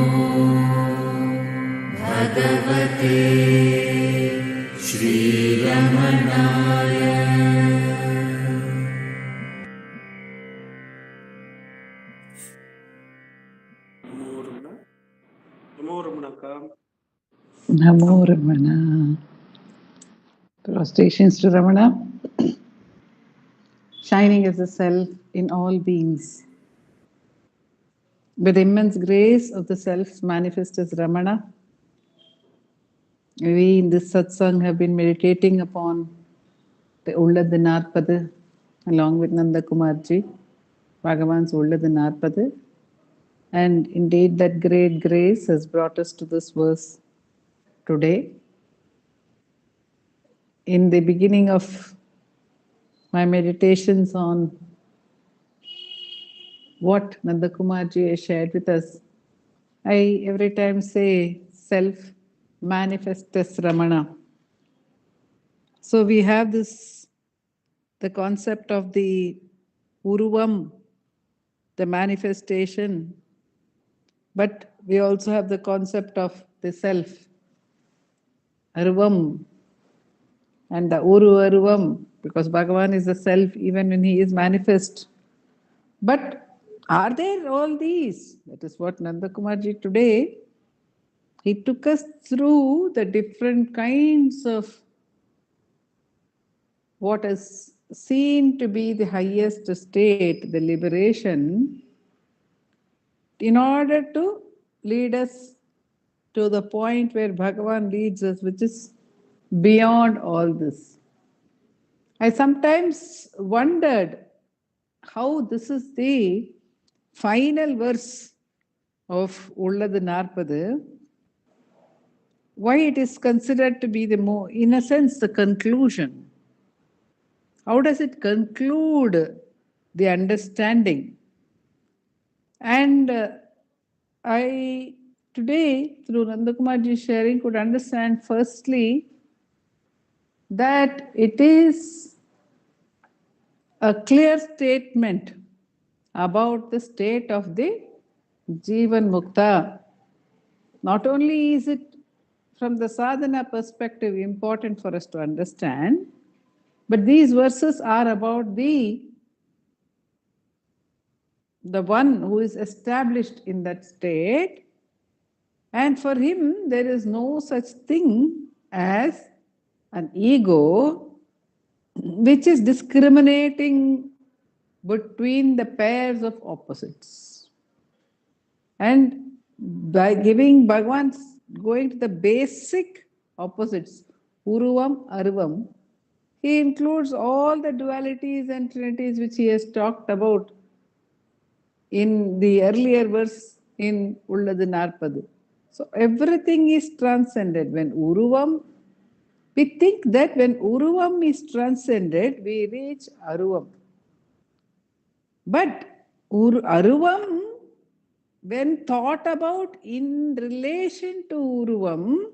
भगवते श्रीरमणाय। Namo Ramanaka. Namo Ramana. Prostrations to Ramana. Shining as a self in all beings. With immense grace of the self manifest as Ramana, we in this satsang have been meditating upon the Ulladu Narpadu along with Nandakumarji, Bhagavan's Ulladu Narpadu. And indeed, that great grace has brought us to this verse today. In the beginning of my meditations on what Nandakumarji has shared with us, I every time say self manifest as Ramana. So we have this, the concept of the Uruvam, the manifestation, but we also have the concept of the self, Aruvam, and the Uruvam, because Bhagavan is the self even when he is manifest. But are there all these? That is what Nandakumarji today, he took us through the different kinds of what is seen to be the highest state, the liberation, in order to lead us to the point where Bhagavan leads us, which is beyond all this. I sometimes wondered how this is the final verse of Ulladu Narpadu, why it is considered to be the more, in a sense, the conclusion. How does it conclude the understanding? And I today, through Nandakumarji's sharing, could understand firstly that it is a clear statement about the state of the Jivan Mukta. Not only is it from the sadhana perspective important for us to understand, but these verses are about the one who is established in that state, and for him there is no such thing as an ego which is discriminating between the pairs of opposites. And by giving Bhagavan's going to the basic opposites, Uruvam, Aruvam, he includes all the dualities and trinities which he has talked about in the earlier verse in Ulladu Narpadu. So everything is transcended. When Uruvam, we think that when Uruvam is transcended, we reach Aruvam. But Aruvam, when thought about in relation to Uruvam,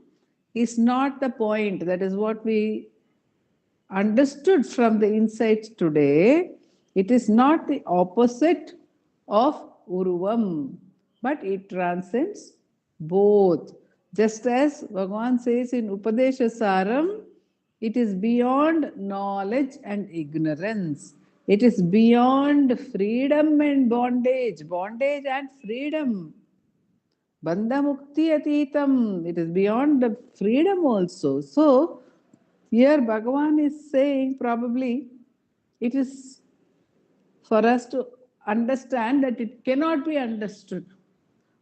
is not the point. That is what we understood from the insights today. It is not the opposite of Uruvam, but it transcends both. Just as Bhagavan says in Upadesha Saram, it is beyond knowledge and ignorance. It is beyond freedom and bondage, bondage and freedom. Bandha mukti atitam. It is beyond the freedom also. So, here Bhagavan is saying probably it is for us to understand that it cannot be understood.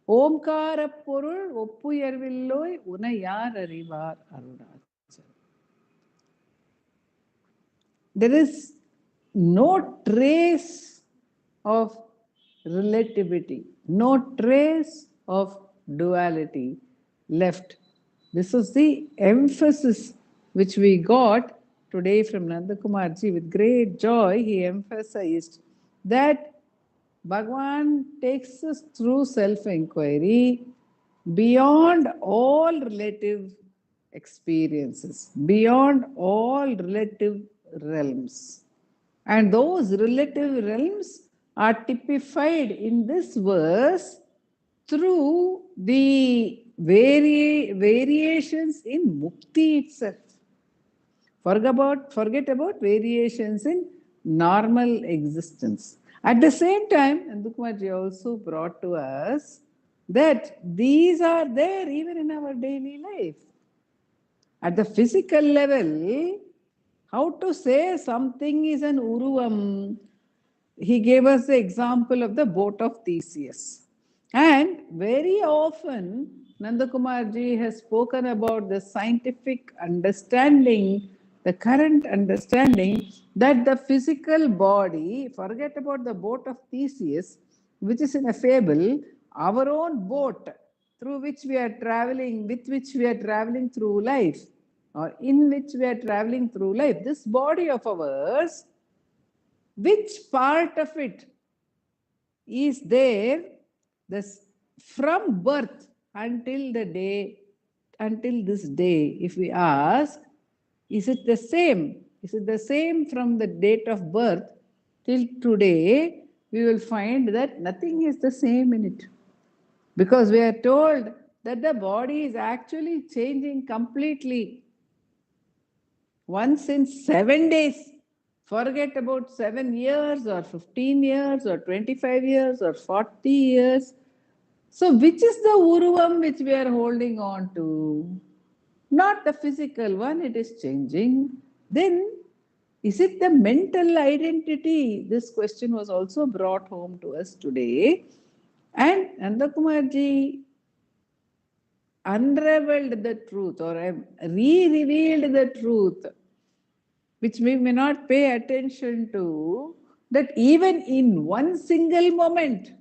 Omkara porul oppuyarvilloi unayar arivar arunachal. There is no trace of relativity, no trace of duality left. This is the emphasis which we got today from Nandakumarji. With great joy, he emphasized that Bhagavan takes us through self-inquiry beyond all relative experiences, beyond all relative realms. And those relative realms are typified in this verse through the variations in mukti itself. Forget about variations in normal existence. At the same time, Nandakumarji also brought to us that these are there even in our daily life. At the physical level, how to say something is an uruvam? He gave us the example of the boat of Theseus. And very often, Nandakumarji has spoken about the scientific understanding, the current understanding that the physical body, forget about the boat of Theseus, which is in a fable, our own boat through which we are traveling, with which we are traveling through life, or in which we are traveling through life, this body of ours, which part of it is there from birth until this day? If we ask, is it the same? Is it the same from the date of birth till today? We will find that nothing is the same in it. Because we are told that the body is actually changing completely. Once in 7 days. Forget about 7 years or 15 years or 25 years or 40 years. So which is the uruvam which we are holding on to? Not the physical one, it is changing. Then is it the mental identity? This question was also brought home to us today. And Nandakumarji unraveled the truth, or re-revealed the truth, which we may not pay attention to, that even in one single moment,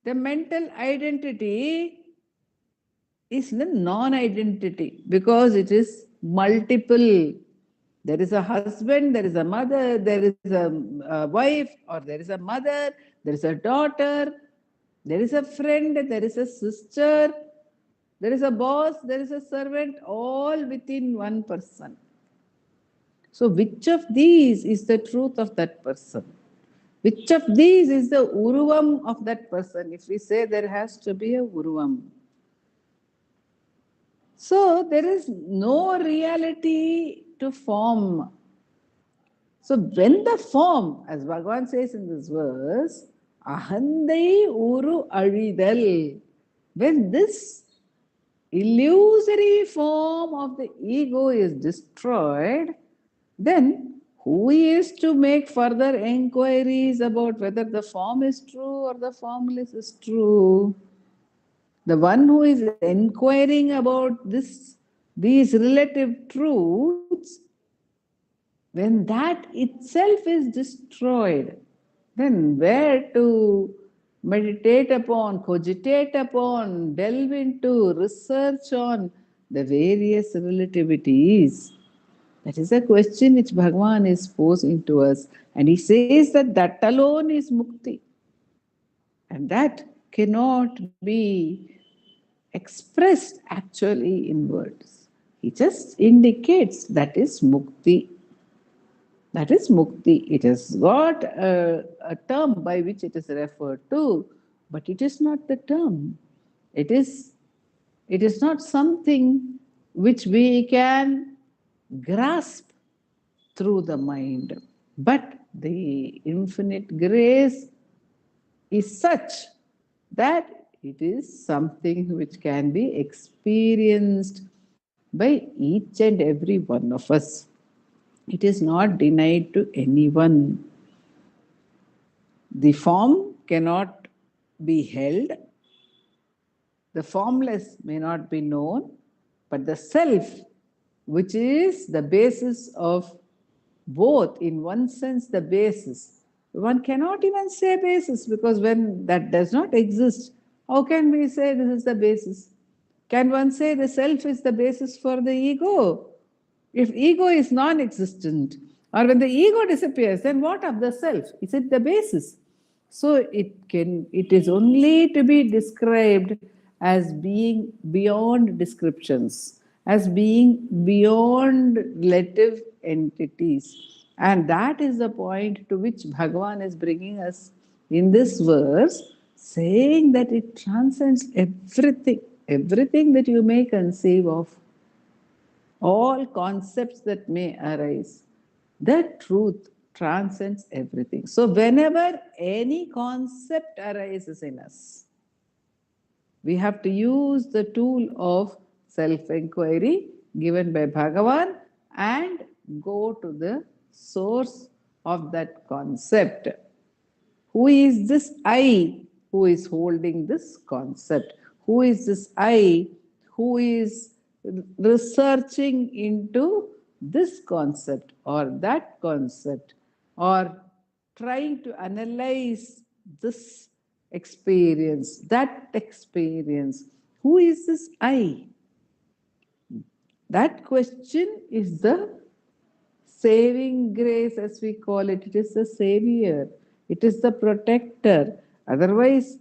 the mental identity is the non-identity because it is multiple. There is a husband, there is a mother, there is a wife, or there is a mother, there is a daughter, there is a friend, there is a sister, there is a boss, there is a servant, all within one person. So which of these is the truth of that person? Which of these is the uruvam of that person? If we say there has to be a uruvam. So there is no reality to form. So when the form, as Bhagavan says in this verse, ahandai uru aridal, when this illusory form of the ego is destroyed, then who is to make further inquiries about whether the form is true or the formless is true? The one who is inquiring about these relative truths, when that itself is destroyed, then where to meditate upon, cogitate upon, delve into, research on the various relativities? That is a question which Bhagavan is posing to us. And he says that that alone is mukti. And that cannot be expressed actually in words. He just indicates that is mukti. That is mukti. It has got a term by which it is referred to, but it is not the term. It is not something which we can grasp through the mind. But the infinite grace is such that it is something which can be experienced by each and every one of us. It is not denied to anyone. The form cannot be held. The formless may not be known, but the self, which is the basis of both, in one sense the basis. One cannot even say basis, because when that does not exist, how can we say this is the basis? Can one say the self is the basis for the ego? If ego is non-existent, or when the ego disappears, then what of the self? Is it the basis? So it is only to be described as being beyond descriptions, as being beyond relative entities. And that is the point to which Bhagavan is bringing us in this verse, saying that it transcends everything, everything that you may conceive of, all concepts that may arise. That truth transcends everything. So, whenever any concept arises in us, we have to use the tool of self-inquiry given by Bhagavan and go to the source of that concept. Who is this I who is holding this concept? Who is this I who is researching into this concept or that concept, or trying to analyze this experience, that experience? Who is this I? That question is the saving grace, as we call it. It is the savior, it is the protector. Otherwise,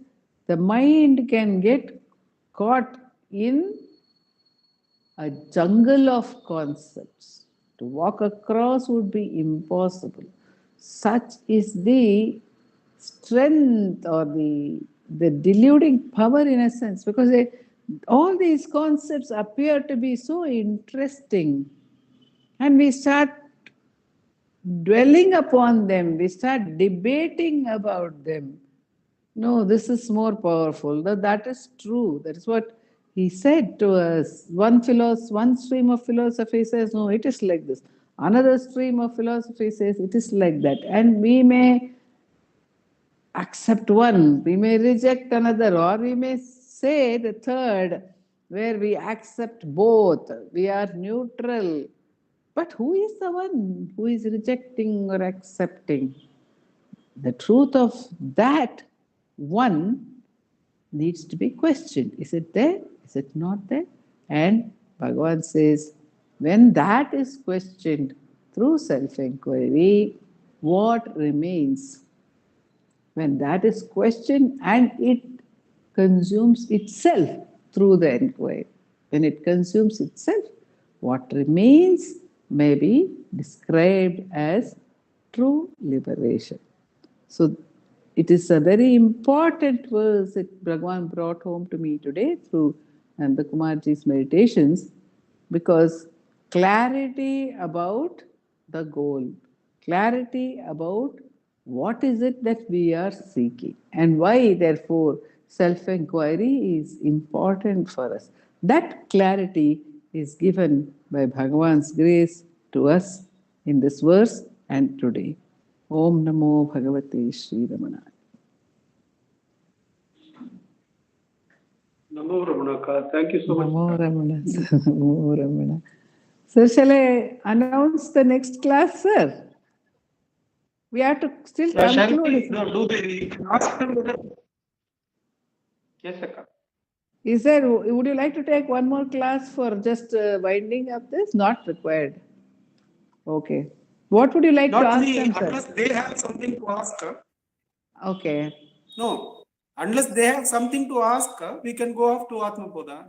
the mind can get caught in a jungle of concepts. To walk across would be impossible. Such is the strength or the deluding power, in a sense, because all these concepts appear to be so interesting, and we start dwelling upon them, we start debating about them. No, this is more powerful. That is true. That is what he said to us. One stream of philosophy says, no, it is like this. Another stream of philosophy says, it is like that. And we may accept one, we may reject another, or we may say the third, where we accept both. We are neutral. But who is the one who is rejecting or accepting? The truth of that one needs to be questioned. Is it there? Is it not there? And Bhagavan says, when that is questioned through self-inquiry, what remains? When that is questioned and it consumes itself through the inquiry, when it consumes itself, what remains may be described as true liberation. So it is a very important verse that Bhagavan brought home to me today through Nandakumarji's meditations, because clarity about the goal, clarity about what is it that we are seeking, and why, therefore, self-inquiry is important for us. That clarity is given by Bhagavan's grace to us in this verse and today. Om Namo Bhagavate Sri Ramanaya. Namo Ramanaka. Thank you so much. Namo Ramana. Namo Ramana. Sir, shall I announce the next class, sir? We have to still Shall conclude. we do the last? Yes, Akka. Is there, would you like to take one more class for just winding up this? Not required. Okay. What would you like to ask them, sir? Unless they have something to ask. Okay. No. Unless they have something to ask, we can go off to Atmapoda.